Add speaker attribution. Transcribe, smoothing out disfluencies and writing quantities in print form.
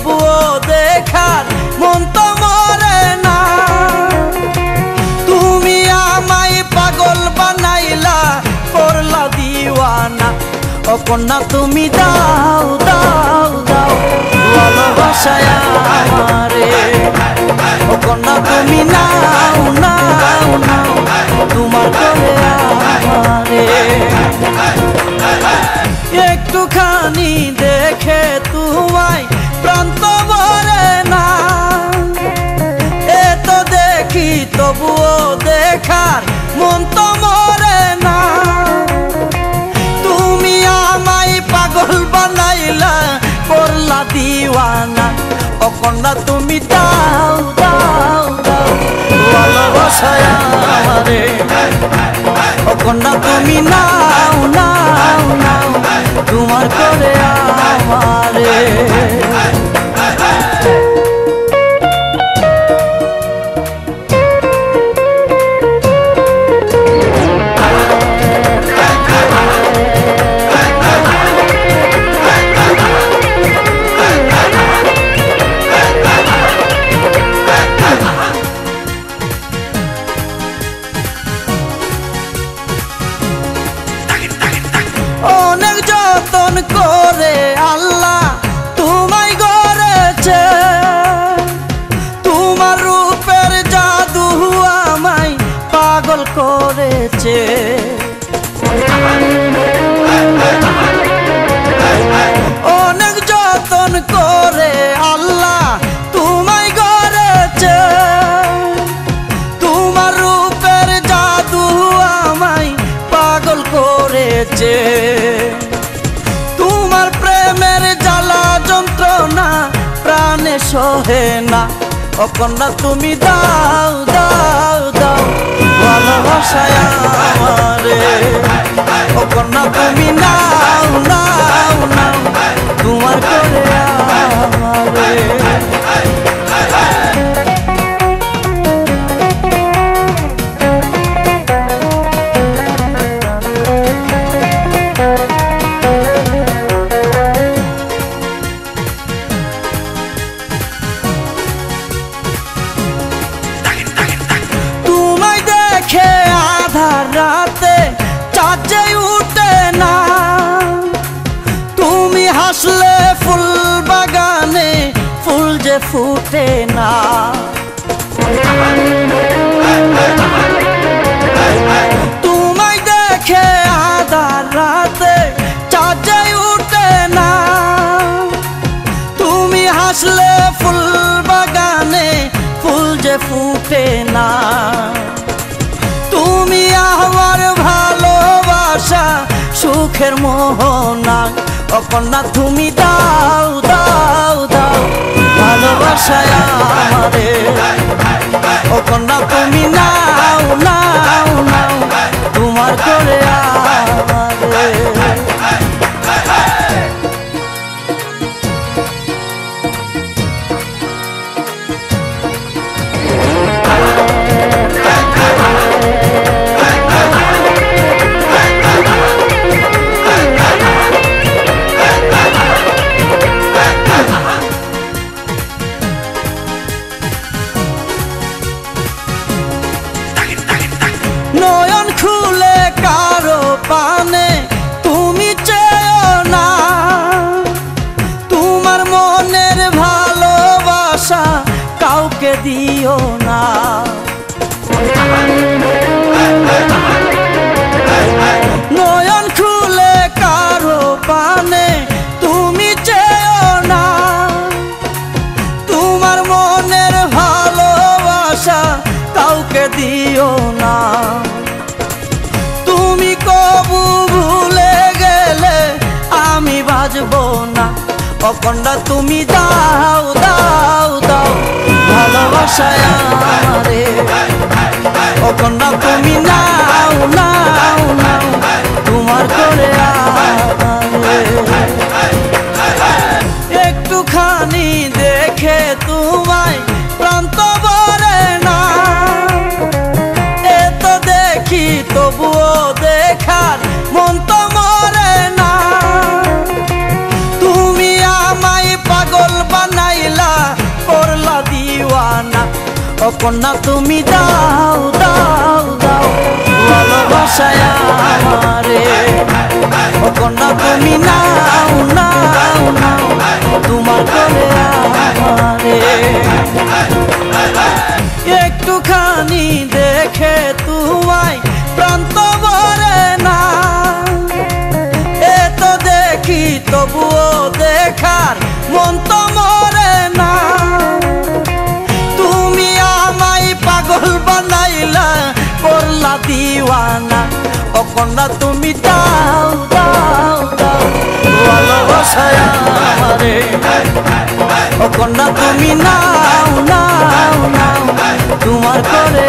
Speaker 1: তবুও দেখার মন তো মরে না। তুমি আমায় পাগল বানাইলা করলা দিওয়ানা। ও কন্যা তুমি দাও দাও দাও ভালোবাসায় আমারে। ও কন্যা তুমি নাও নাও নাও তোমার করে আমারে। একটুখানি দেখে তোমায় প্রাণ তো ভরে না। এত দেখি তবুও দেখার মন তো মরে না। তুমি আমায় পাগল বানাইলা করলা দিওয়ানা। ও কন্যা তুমি দাও দাও দাও ভালোবাসায় আমারে। ও কন্যা তুমি নাও নাও নাও তোমার করে আমারে। অনেক যতন করে আল্লাহ তোমায় গড়েছে। তোমার রূপের জাদু আমায় পাগল করেছে। অনেক যতন করে আল্লাহ তোমায় গড়েছে। তোমার রূপের জাদু আমায় পাগল করেছে। তোমার প্রেমের জ্বালা যন্ত্রণা প্রাণে সহে না। ও কন্যা তুমি দাও দাও দাও ভালোবাসায় আমারে। ও কন্যা তুমি নাও নাও নাও তোমার করে আমারে। আধার রাতে চাঁদ যে উঠে না। তুমি হাসলে ফুল বাগানে ফুল যে ফুটে না। তোমায় দেখে আধার রাতে চাঁদ যে উঠে না। তুমি হাসলে ফুল বাগানে ফুল যে ফুটে না। তুমি আমার ভালোবাসা সুখের মোহনা। ও কন্যা তুমি দাও দাও দাও ভালোবাসায় আমারে। ও কন্যা তুমি নাও নাও নাও তোমার করে আমারে। নয়ন খুলে কারো পানে তুমি চেয়েও না। তোমার মনের ভালোবাসা কাউকে দিও না। নয়ন খুলে কারো পানে তুমি চেয়েও না। তোমার মনের ভালোবাসা কাউকে দিও না। তুমি কবু ভুলে গেলে আমি বাজবো না। ও কন্যা তুমি দাও দাও দাও ভালোবাসায় আমারে। ও কন্যা তুমি নাও নাও নাও তোমার করে আমারে। একটুখানি দেখে তোমায় প্রাণ তো ভরে না। এত দেখি তবুও দেখার মন তো মরে না। তুমি আমায় পাগল বানাই কন্যা তুমি দাও দাও দাও ভালোবাসায় আমারে, ও কন্যা তুমি নাও নাও নাও তোমার করে আমারে। একটুখানি দেখে তোমায় প্রান্ত ভরে না, এত দেখি তবুও দেখার মন তো মরে না। তুমি আমায় পাগল বানাইলা করলা দিওয়ানা, ও কন্যা তুমি দাও দাও দাও ভালোবাসায় আমারে, ও কন্যা তুমি নাও নাও নাও তোমার করে